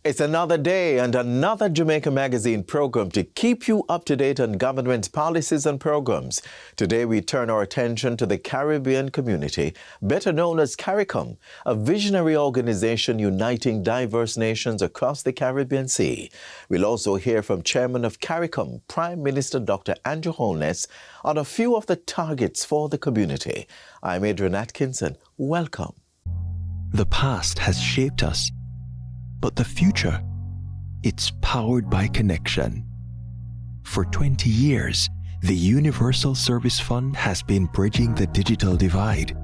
It's another day and another Jamaica Magazine program to keep you up to date on government policies and programs. Today we turn our attention to the Caribbean community, better known as CARICOM, a visionary organization uniting diverse nations across the Caribbean Sea. We'll also hear from Chairman of CARICOM, Prime Minister Dr. Andrew Holness, on a few of the targets for the community. I'm Adrian Atkinson. Welcome. The past has shaped us. But the future, it's powered by connection. For 20 years, the Universal Service Fund has been bridging the digital divide,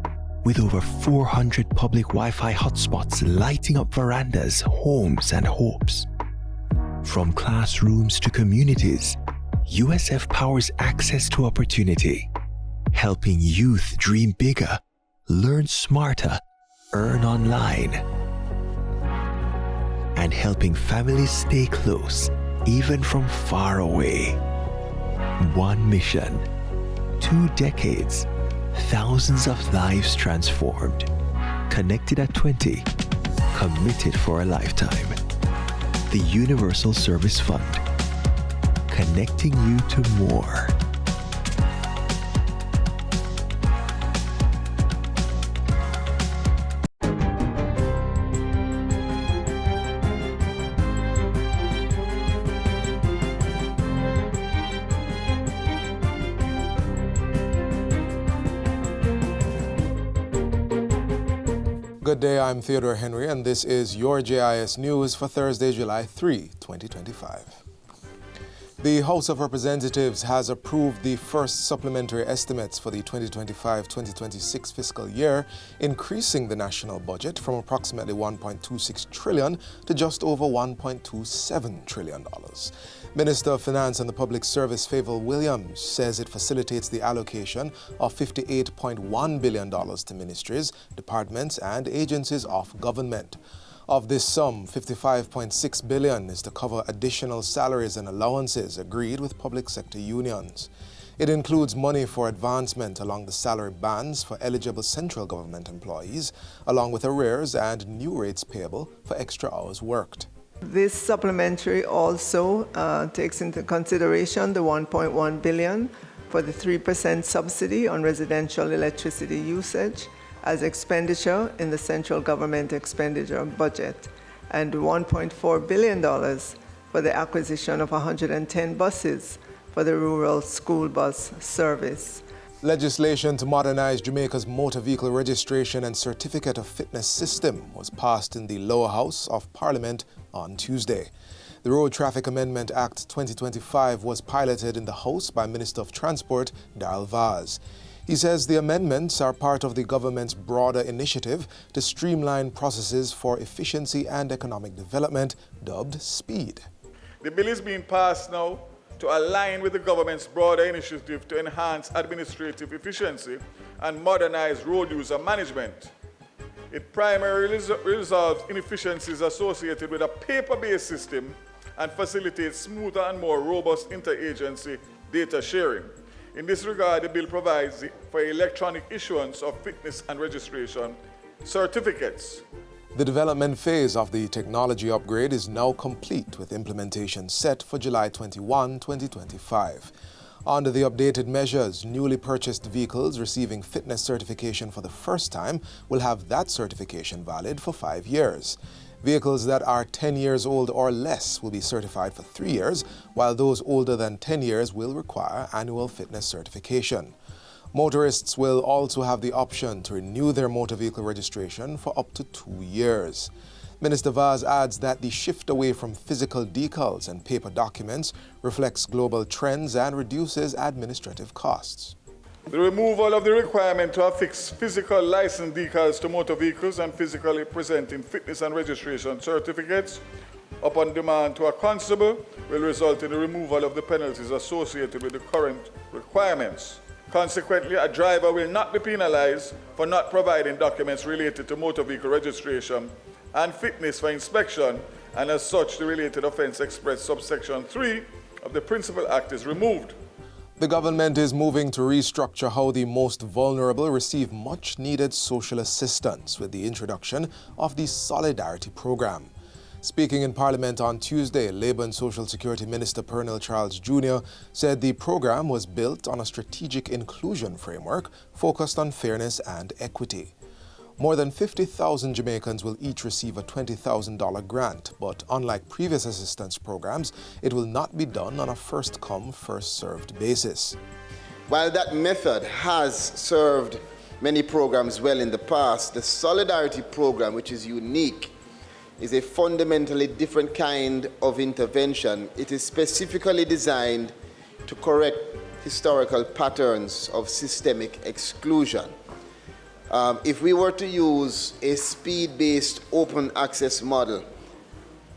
with over 400 public Wi-Fi hotspots lighting up verandas, homes, and hopes. From classrooms to communities, USF powers access to opportunity, helping youth dream bigger, learn smarter, earn online, and helping families stay close, even from far away. One mission, 2 decades, thousands of lives transformed. Connected at 20, committed for a lifetime. The Universal Service Fund, connecting you to more. Good day, I'm Theodore Henry, and this is your JIS News for Thursday, July 3, 2025. The House of Representatives has approved the first supplementary estimates for the 2025-2026 fiscal year, increasing the national budget from approximately $1.26 trillion to just over $1.27 trillion. Minister of Finance and the Public Service Favour Williams says it facilitates the allocation of $58.1 billion to ministries, departments and agencies of government. Of this sum, $55.6 billion is to cover additional salaries and allowances agreed with public sector unions. It includes money for advancement along the salary bands for eligible central government employees, along with arrears and new rates payable for extra hours worked. This supplementary also takes into consideration the $1.1 billion for the 3% subsidy on residential electricity usage as expenditure in the central government expenditure budget, and $1.4 billion for the acquisition of 110 buses for the rural school bus service. Legislation to modernize Jamaica's motor vehicle registration and certificate of fitness system was passed in the lower house of Parliament on Tuesday. The Road Traffic Amendment Act 2025 was piloted in the House by Minister of Transport, Darrell Vaz. He says the amendments are part of the government's broader initiative to streamline processes for efficiency and economic development, dubbed SPEED. The bill is being passed now to align with the government's broader initiative to enhance administrative efficiency and modernize road user management. It primarily resolves inefficiencies associated with a paper-based system and facilitates smoother and more robust interagency data sharing. In this regard, the bill provides for electronic issuance of fitness and registration certificates. The development phase of the technology upgrade is now complete, with implementation set for July 21, 2025. Under the updated measures, newly purchased vehicles receiving fitness certification for the first time will have that certification valid for 5 years. Vehicles that are 10 years old or less will be certified for 3 years, while those older than 10 years will require annual fitness certification. Motorists will also have the option to renew their motor vehicle registration for up to 2 years. Minister Vaz adds that the shift away from physical decals and paper documents reflects global trends and reduces administrative costs. The removal of the requirement to affix physical license decals to motor vehicles and physically presenting fitness and registration certificates upon demand to a constable will result in the removal of the penalties associated with the current requirements. Consequently, a driver will not be penalized for not providing documents related to motor vehicle registration and fitness for inspection, and as such, the related offence expressed subsection 3 of the Principal Act is removed. The government is moving to restructure how the most vulnerable receive much-needed social assistance with the introduction of the Solidarity Program. Speaking in Parliament on Tuesday, Labour and Social Security Minister Praedial Charles Jr. said the program was built on a strategic inclusion framework focused on fairness and equity. More than 50,000 Jamaicans will each receive a $20,000 grant, but unlike previous assistance programs, it will not be done on a first-come, first-served basis. While that method has served many programs well in the past, the Solidarity program, which is unique, is a fundamentally different kind of intervention. It is specifically designed to correct historical patterns of systemic exclusion. If we were to use a speed-based open access model,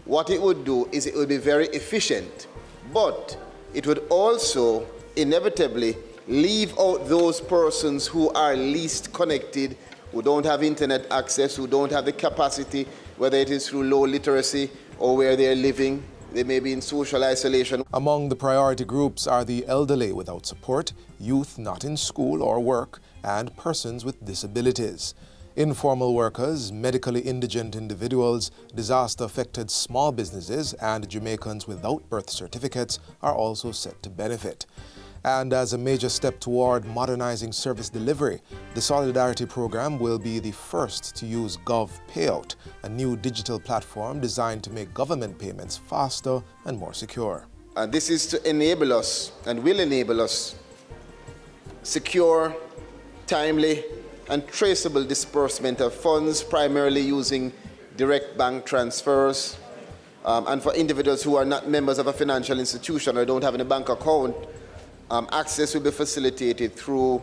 what it would do is it would be very efficient, but it would also inevitably leave out those persons who are least connected, who don't have internet access, who don't have the capacity, whether it is through low literacy or where they're living. They may be in social isolation. Among the priority groups are the elderly without support, youth not in school or work, and persons with disabilities. Informal workers, medically indigent individuals, disaster-affected small businesses, and Jamaicans without birth certificates are also set to benefit. And as a major step toward modernizing service delivery, the Solidarity program will be the first to use Gov Payout, a new digital platform designed to make government payments faster and more secure. And this is to enable us, and will enable us, secure, timely, and traceable disbursement of funds, primarily using direct bank transfers. And for individuals who are not members of a financial institution or don't have any bank account, access will be facilitated through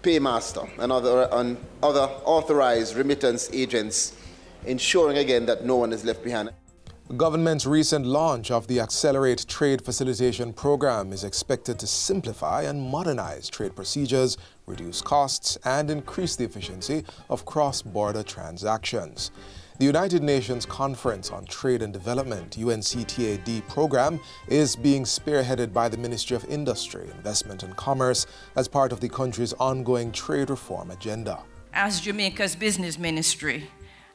Paymaster and other authorized remittance agents, ensuring again that no one is left behind. The government's recent launch of the Accelerate Trade Facilitation program is expected to simplify and modernize trade procedures, reduce costs, and increase the efficiency of cross-border transactions. The United Nations Conference on Trade and Development, UNCTAD program, is being spearheaded by the Ministry of Industry, Investment and Commerce as part of the country's ongoing trade reform agenda. As Jamaica's business ministry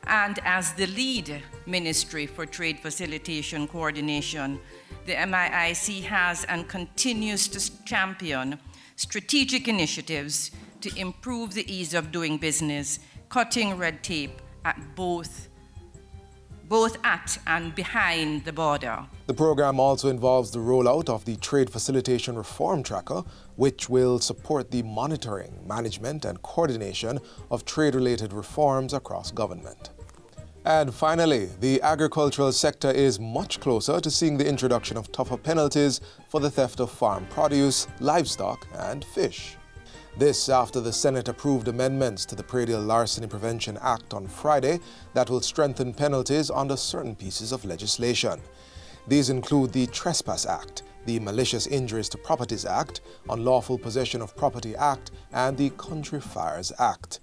and as the lead ministry for trade facilitation coordination, the MIIC has and continues to champion strategic initiatives to improve the ease of doing business, cutting red tape at both at and behind the border. The program also involves the rollout of the Trade Facilitation Reform Tracker, which will support the monitoring, management, and coordination of trade-related reforms across government. And finally, the agricultural sector is much closer to seeing the introduction of tougher penalties for the theft of farm produce, livestock, and fish. This after the Senate approved amendments to the Praedial Larceny Prevention Act on Friday that will strengthen penalties under certain pieces of legislation. These include the Trespass Act, the Malicious Injuries to Properties Act, Unlawful Possession of Property Act, and the Country Fires Act.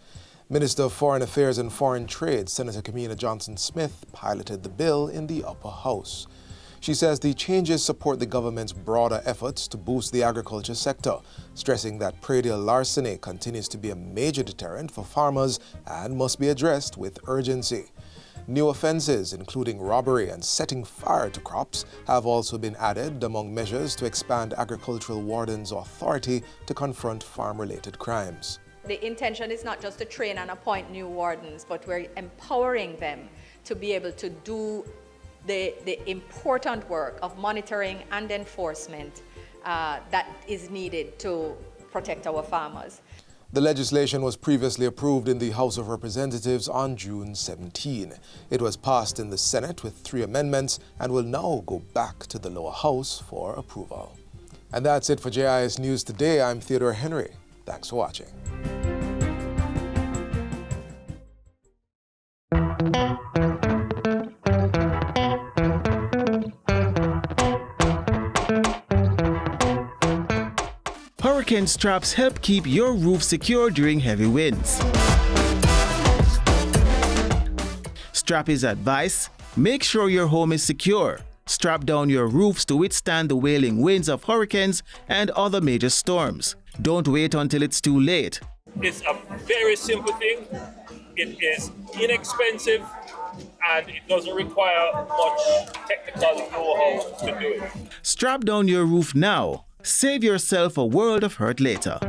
Minister of Foreign Affairs and Foreign Trade, Senator Kamina Johnson-Smith, piloted the bill in the upper house. She says the changes support the government's broader efforts to boost the agriculture sector, stressing that Praedial larceny continues to be a major deterrent for farmers and must be addressed with urgency. New offenses, including robbery and setting fire to crops, have also been added among measures to expand agricultural wardens' authority to confront farm-related crimes. The intention is not just to train and appoint new wardens, but we're empowering them to be able to do the important work of monitoring and enforcement that is needed to protect our farmers. The legislation was previously approved in the House of Representatives on June 17. It was passed in the Senate with 3 amendments and will now go back to the lower house for approval. And that's it for JIS News Today. I'm Theodore Henry. Thanks for watching. Hurricane straps help keep your roof secure during heavy winds. Strappy's advice: make sure your home is secure. Strap down your roofs to withstand the wailing winds of hurricanes and other major storms. Don't wait until it's too late. It's a very simple thing. It is inexpensive and it doesn't require much technical know-how to do it. Strap down your roof now. Save yourself a world of hurt later.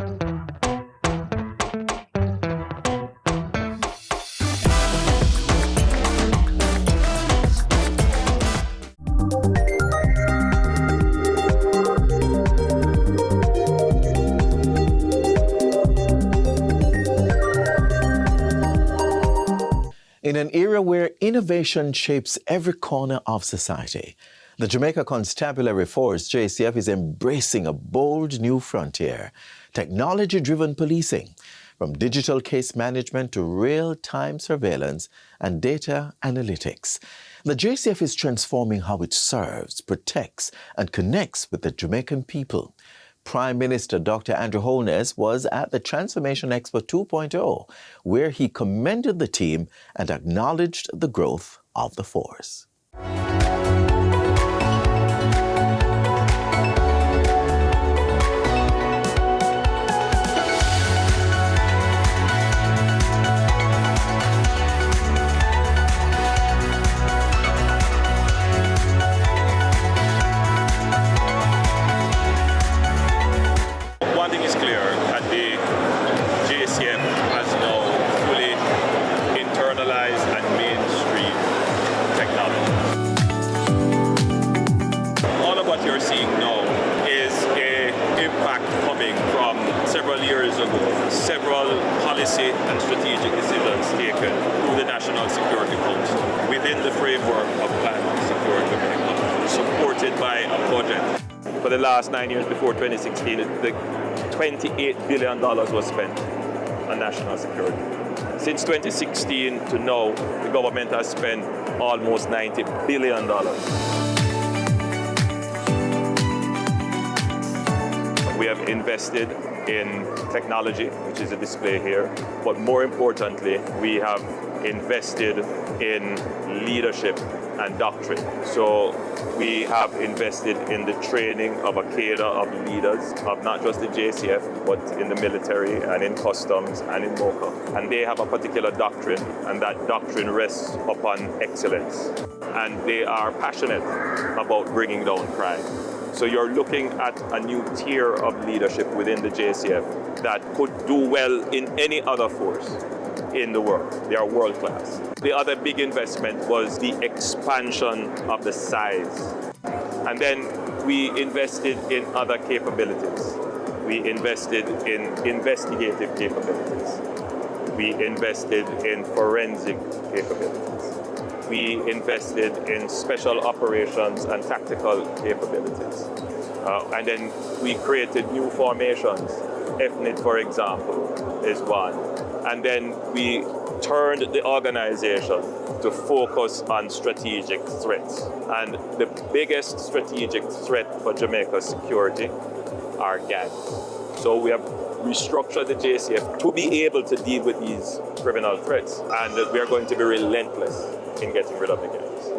In an era where innovation shapes every corner of society, the Jamaica Constabulary Force, JCF, is embracing a bold new frontier, technology-driven policing, from digital case management to real-time surveillance and data analytics. The JCF is transforming how it serves, protects, and connects with the Jamaican people. Prime Minister Dr. Andrew Holness was at the Transformation Expo 2.0, where he commended the team and acknowledged the growth of the force. One thing is clear, that the JCF has now fully internalized and mainstream technology. All of what you're seeing now is an impact coming from several years ago, several policy and strategic decisions taken through the National Security Council within the framework of Plan Secure Jamaica, supported by a budget. For the last 9 years before 2016, the $28 billion was spent on national security. Since 2016 to now, the government has spent almost $90 billion. We have invested in technology, which is a display here, but more importantly, we have invested in leadership and doctrine. So we have invested in the training of a cadre of leaders of not just the JCF, but in the military and in customs and in MOCA. And they have a particular doctrine, and that doctrine rests upon excellence. And they are passionate about bringing down crime. So you're looking at a new tier of leadership within the JCF that could do well in any other force in the world. They are world class. The other big investment was the expansion of the size. And then we invested in other capabilities. We invested in investigative capabilities. We invested in forensic capabilities. We invested in special operations and tactical capabilities. And then we created new formations. FNIT, for example, is one. And then we turned the organization to focus on strategic threats. And the biggest strategic threat for Jamaica's security are gangs. So we have restructured the JCF to be able to deal with these criminal threats. And we are going to be relentless in getting rid of the gangs.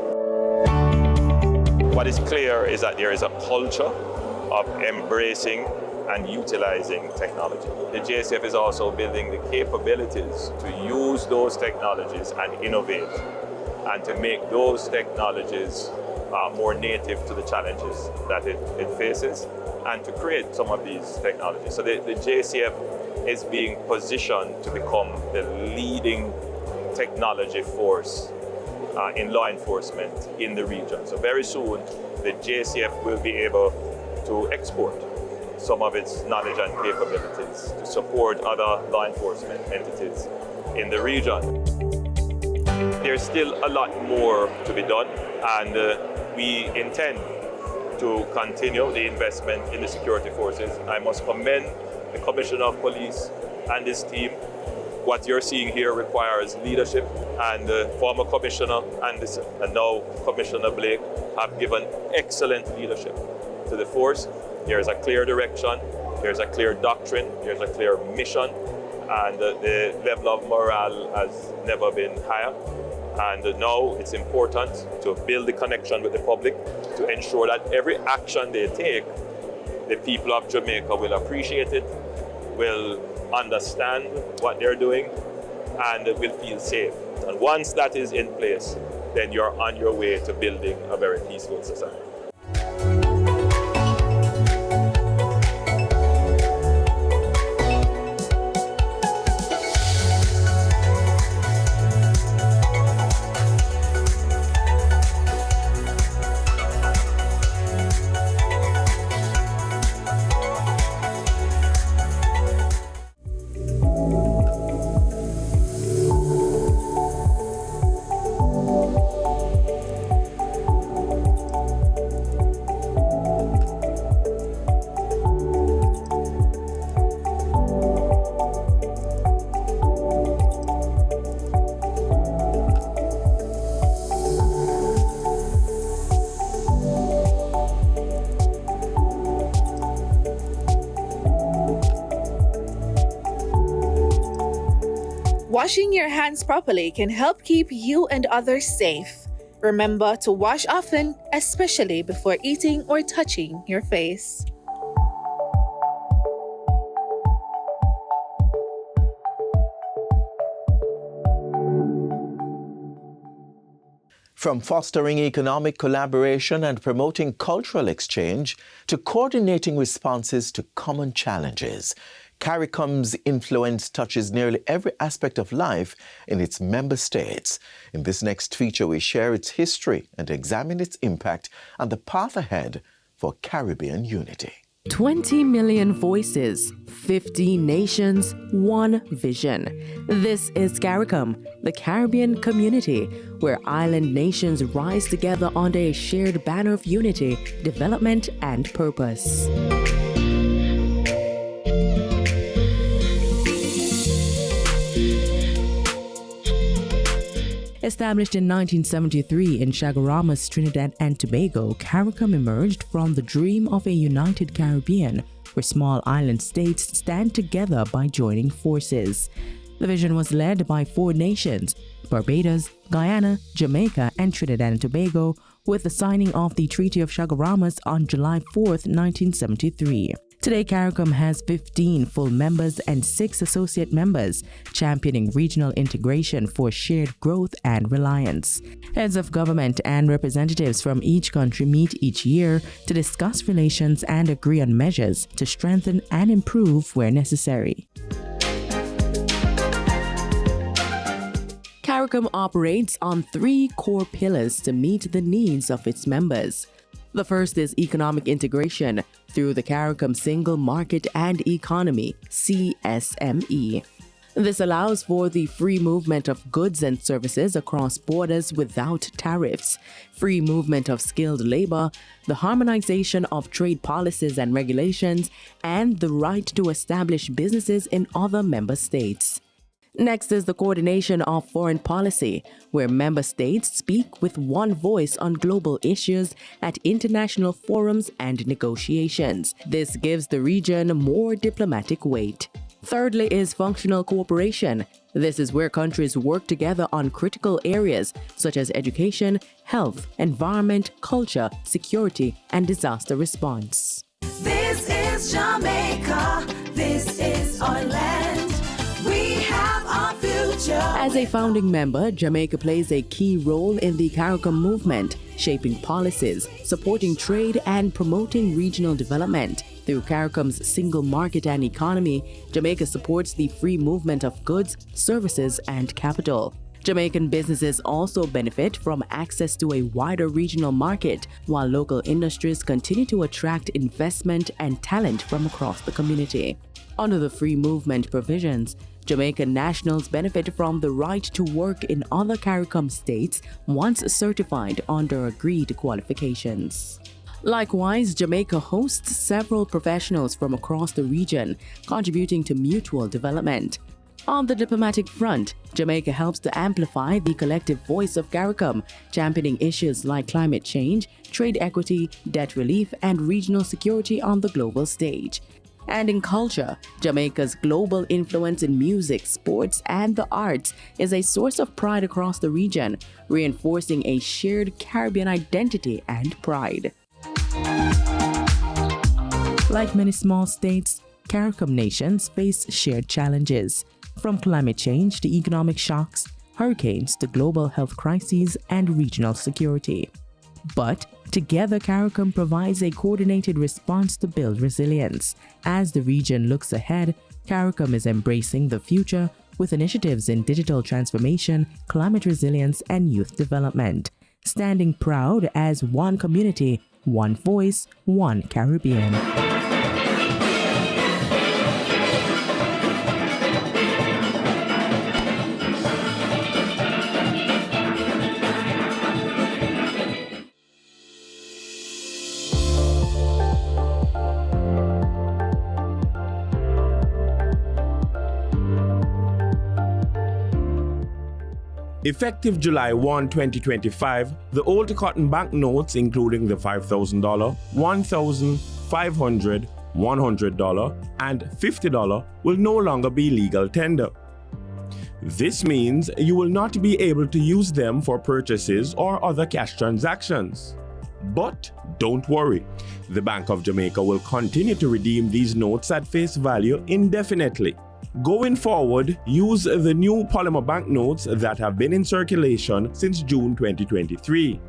What is clear is that there is a culture of embracing and utilizing technology. The JCF is also building the capabilities to use those technologies and innovate, and to make those technologies more native to the challenges that it faces, and to create some of these technologies. So the JCF is being positioned to become the leading technology force in law enforcement in the region. So very soon, the JCF will be able to export some of its knowledge and capabilities to support other law enforcement entities in the region. There's still a lot more to be done, and we intend to continue the investment in the security forces. I must commend the Commissioner of Police and his team. What you're seeing here requires leadership, and the former Commissioner Anderson and now Commissioner Blake have given excellent leadership to the force. There's a clear direction, there's a clear doctrine, there's a clear mission, and the level of morale has never been higher. And now it's important to build the connection with the public, to ensure that every action they take, the people of Jamaica will appreciate it, will understand what they're doing, and will feel safe. And once that is in place, then you're on your way to building a very peaceful society. Washing your hands properly can help keep you and others safe. Remember to wash often, especially before eating or touching your face. From fostering economic collaboration and promoting cultural exchange to coordinating responses to common challenges, CARICOM's influence touches nearly every aspect of life in its member states. In this next feature, we share its history and examine its impact and the path ahead for Caribbean unity. 20 million voices, 15 nations, one vision. This is CARICOM, the Caribbean community, where island nations rise together under a shared banner of unity, development, and purpose. Established in 1973 in Chaguaramas, Trinidad and Tobago, CARICOM emerged from the dream of a united Caribbean, where small island states stand together by joining forces. The vision was led by 4 nations: Barbados, Guyana, Jamaica, and Trinidad and Tobago, with the signing of the Treaty of Chaguaramas on July 4, 1973. Today, CARICOM has 15 full members and 6 associate members, championing regional integration for shared growth and reliance. Heads of government and representatives from each country meet each year to discuss relations and agree on measures to strengthen and improve where necessary. CARICOM operates on 3 core pillars to meet the needs of its members. The first is economic integration through the CARICOM Single Market and Economy, CSME. This allows for the free movement of goods and services across borders without tariffs, free movement of skilled labor, the harmonization of trade policies and regulations, and the right to establish businesses in other member states. Next is the coordination of foreign policy, where member states speak with one voice on global issues at international forums and negotiations. This gives the region more diplomatic weight. Thirdly is functional cooperation. This is where countries work together on critical areas such as education, health, environment, culture, security, and disaster response. This is Jamaica. This is our land. We have our future. As a founding member, Jamaica plays a key role in the CARICOM movement, shaping policies, supporting trade, and promoting regional development. Through CARICOM's Single Market and Economy, Jamaica supports the free movement of goods, services, and capital. Jamaican businesses also benefit from access to a wider regional market, while local industries continue to attract investment and talent from across the community. Under the free movement provisions, Jamaican nationals benefit from the right to work in other CARICOM states once certified under agreed qualifications. Likewise, Jamaica hosts several professionals from across the region, contributing to mutual development. On the diplomatic front, Jamaica helps to amplify the collective voice of CARICOM, championing issues like climate change, trade equity, debt relief, and regional security on the global stage. And in culture, Jamaica's global influence in music, sports, and the arts is a source of pride across the region, reinforcing a shared Caribbean identity and pride. Like many small states, CARICOM nations face shared challenges, from climate change to economic shocks, hurricanes to global health crises and regional security. But together, CARICOM provides a coordinated response to build resilience. As the region looks ahead, CARICOM is embracing the future with initiatives in digital transformation, climate resilience, and youth development, standing proud as one community, one voice, one Caribbean. Effective July 1, 2025, the old cotton banknotes, including the $5,000, $1,000, $500, $100, and $50, will no longer be legal tender. This means you will not be able to use them for purchases or other cash transactions. But don't worry, the Bank of Jamaica will continue to redeem these notes at face value indefinitely. Going forward, use the new polymer banknotes that have been in circulation since June 2023.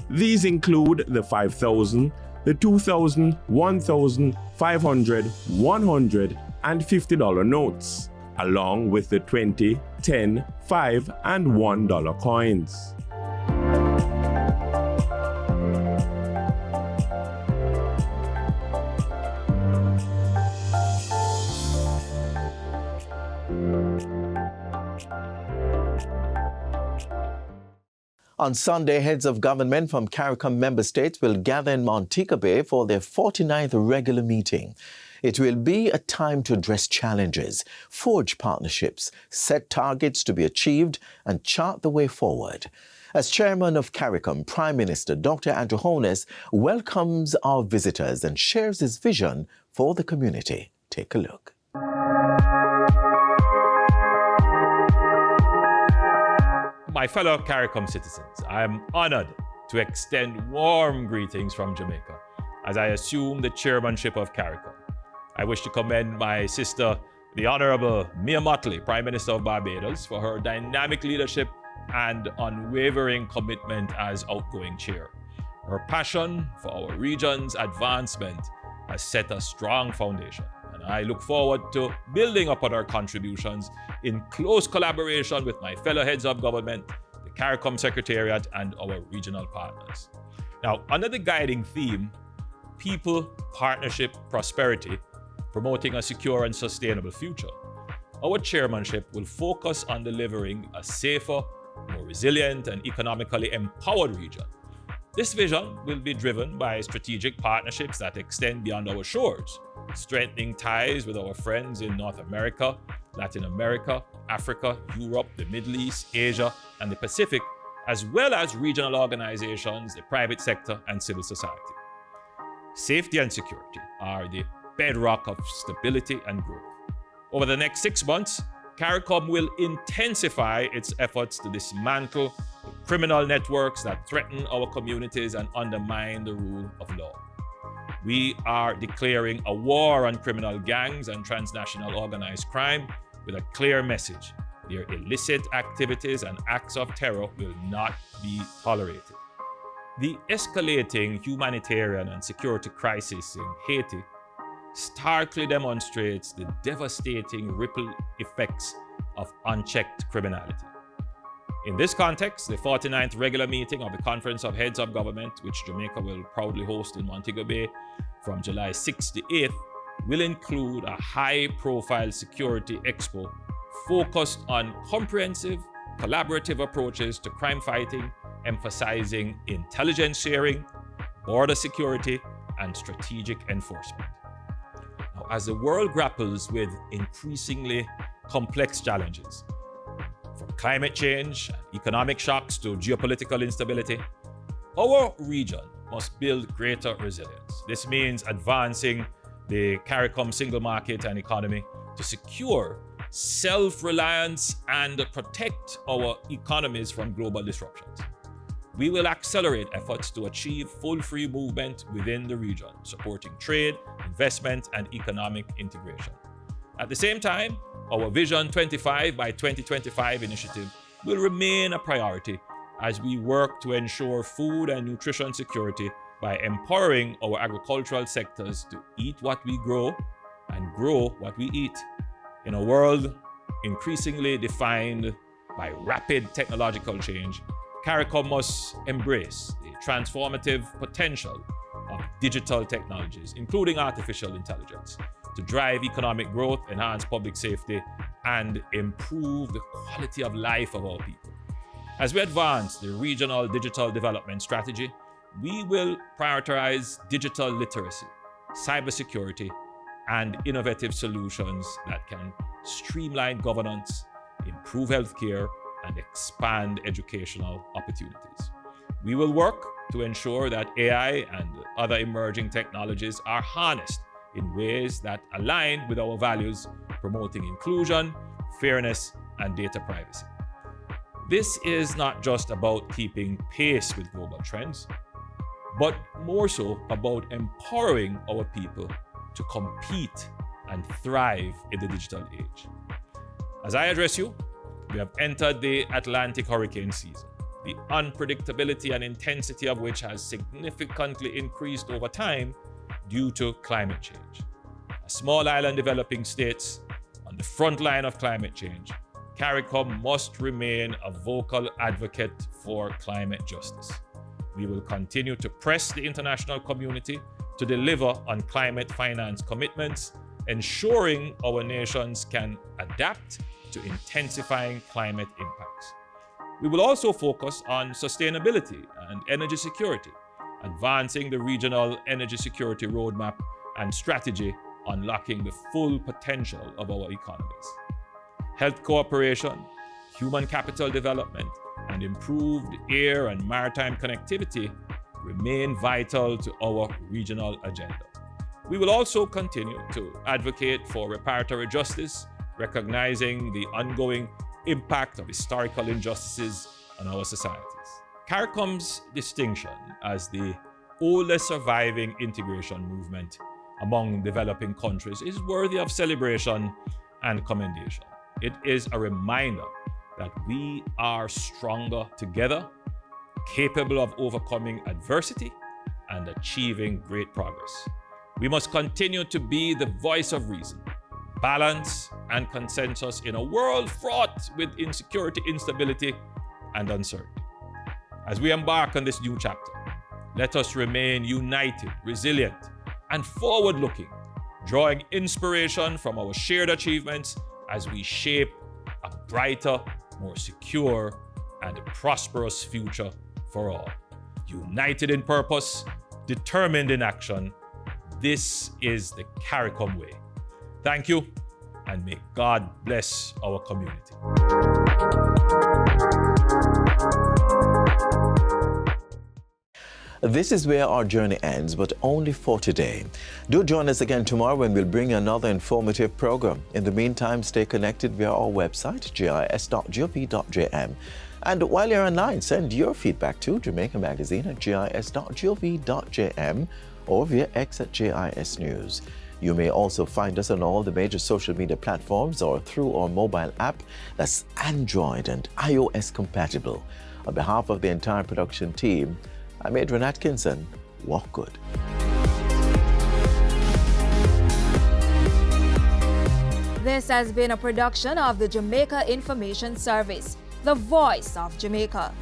These include the $5,000, the $2,000, $1,000, $500, $100, and $50 notes, along with the $20, $10, $5, and $1 coins. On Sunday, heads of government from CARICOM member states will gather in Montego Bay for their 49th regular meeting. It will be a time to address challenges, forge partnerships, set targets to be achieved, and chart the way forward. As chairman of CARICOM, Prime Minister Dr. Andrew Holness welcomes our visitors and shares his vision for the community. Take a look. My fellow CARICOM citizens, I am honored to extend warm greetings from Jamaica as I assume the chairmanship of CARICOM. I wish to commend my sister, the Honorable Mia Mottley, Prime Minister of Barbados, for her dynamic leadership and unwavering commitment as outgoing chair. Her passion for our region's advancement has set a strong foundation, and I look forward to building upon our contributions in close collaboration with my fellow heads of government, the CARICOM Secretariat, and our regional partners. Now, under the guiding theme, People, Partnership, Prosperity, promoting a secure and sustainable future, our chairmanship will focus on delivering a safer, more resilient, and economically empowered region. This vision will be driven by strategic partnerships that extend beyond our shores, strengthening ties with our friends in North America, Latin America, Africa, Europe, the Middle East, Asia, and the Pacific, as well as regional organizations, the private sector, and civil society. Safety and security are the bedrock of stability and growth. Over the next 6 months, CARICOM will intensify its efforts to dismantle the criminal networks that threaten our communities and undermine the rule of law. We are declaring a war on criminal gangs and transnational organized crime with a clear message. Their illicit activities and acts of terror will not be tolerated. The escalating humanitarian and security crisis in Haiti starkly demonstrates the devastating ripple effects of unchecked criminality. In this context, the 49th regular meeting of the Conference of Heads of Government, which Jamaica will proudly host in Montego Bay from July 6th to 8th, will include a high-profile security expo focused on comprehensive, collaborative approaches to crime fighting, emphasizing intelligence sharing, border security, and strategic enforcement. Now, as the world grapples with increasingly complex challenges, from climate change, economic shocks to geopolitical instability, our region must build greater resilience. This means advancing the CARICOM single market and economy to secure self-reliance and protect our economies from global disruptions. We will accelerate efforts to achieve full free movement within the region, supporting trade, investment, and economic integration. At the same time, our Vision 25 by 2025 initiative will remain a priority as we work to ensure food and nutrition security by empowering our agricultural sectors to eat what we grow and grow what we eat. In a world increasingly defined by rapid technological change, CARICOM must embrace the transformative potential of digital technologies, including artificial intelligence, to drive economic growth, enhance public safety, and improve the quality of life of our people. As we advance the regional digital development strategy, we will prioritize digital literacy, cybersecurity, and innovative solutions that can streamline governance, improve healthcare, and expand educational opportunities. We will work to ensure that AI and other emerging technologies are harnessed in ways that align with our values, promoting inclusion, fairness, and data privacy. This is not just about keeping pace with global trends, but more so about empowering our people to compete and thrive in the digital age. As I address you, we have entered the Atlantic hurricane season, the unpredictability and intensity of which has significantly increased over time due to climate change. As small island developing states on the front line of climate change, CARICOM must remain a vocal advocate for climate justice. We will continue to press the international community to deliver on climate finance commitments, ensuring our nations can adapt to intensifying climate impacts. We will also focus on sustainability and energy security, advancing the regional energy security roadmap and strategy, unlocking the full potential of our economies. Health cooperation, human capital development, and improved air and maritime connectivity remain vital to our regional agenda. We will also continue to advocate for reparatory justice, recognizing the ongoing impact of historical injustices on our societies. CARICOM's distinction as the oldest surviving integration movement among developing countries is worthy of celebration and commendation. It is a reminder that we are stronger together, capable of overcoming adversity and achieving great progress. We must continue to be the voice of reason, balance, and consensus in a world fraught with insecurity, instability, and uncertainty. As we embark on this new chapter, let us remain united, resilient, and forward-looking, drawing inspiration from our shared achievements as we shape a brighter, more secure, and prosperous future for all. United in purpose, determined in action, this is the CARICOM way. Thank you, and may God bless our community. This is where our journey ends, but only for today. Do join us again tomorrow when we'll bring another informative program. In the meantime, stay connected via our website, gis.gov.jm. And while you're online, send your feedback to Jamaica Magazine at gis.gov.jm or via X at JIS News. You may also find us on all the major social media platforms or through our mobile app that's Android and iOS compatible. On behalf of the entire production team, I'm Adrian Atkinson. Walk good. This has been a production of the Jamaica Information Service, the voice of Jamaica.